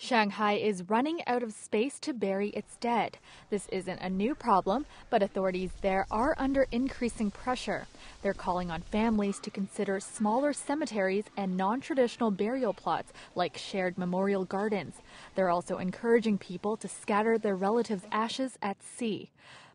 Shanghai is running out of space to bury its dead. This isn't a new problem, but authorities there are under increasing pressure. They're calling on families to consider smaller cemeteries and non-traditional burial plots like shared memorial gardens. They're also encouraging people to scatter their relatives' ashes at sea.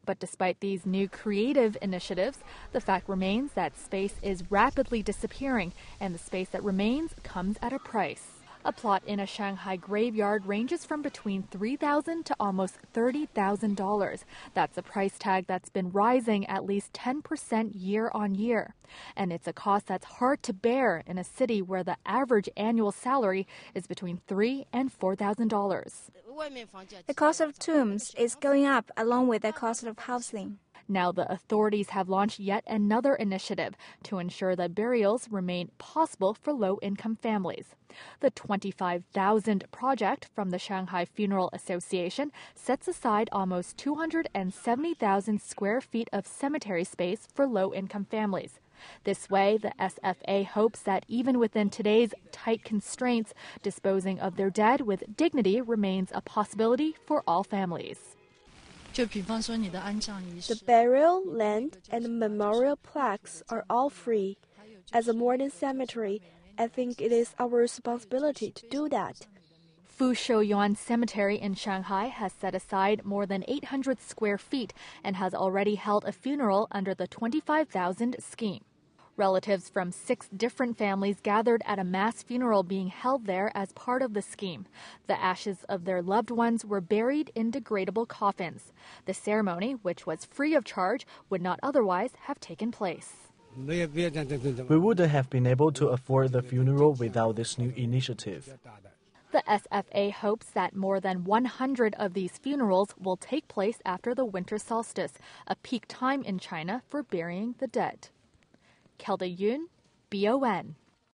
But despite these new creative initiatives, the fact remains that space is rapidly disappearing, and the space that remains comes at a price. A plot in a Shanghai graveyard ranges from between $3,000 to almost $30,000. That's a price tag that's been rising at least 10% year on year. And it's a cost that's hard to bear in a city where the average annual salary is between $3,000 and $4,000. The cost of tombs is going up along with the cost of housing. Now the authorities have launched yet another initiative to ensure that burials remain possible for low-income families. The 25,000 project from the Shanghai Funeral Association sets aside almost 270,000 square feet of cemetery space for low-income families. This way, the SFA hopes that even within today's tight constraints, disposing of their dead with dignity remains a possibility for all families. The burial, land, and memorial plaques are all free. As a modern cemetery, I think it is our responsibility to do that. Fu Shouyuan Cemetery in Shanghai has set aside more than 800 square feet and has already held a funeral under the 25,000 scheme. Relatives from 6 different families gathered at a mass funeral being held there as part of the scheme. The ashes of their loved ones were buried in degradable coffins. The ceremony, which was free of charge, would not otherwise have taken place. We wouldn't have been able to afford the funeral without this new initiative. The SFA hopes that more than 100 of these funerals will take place after the winter solstice, a peak time in China for burying the dead. Kelda Yoon, BON.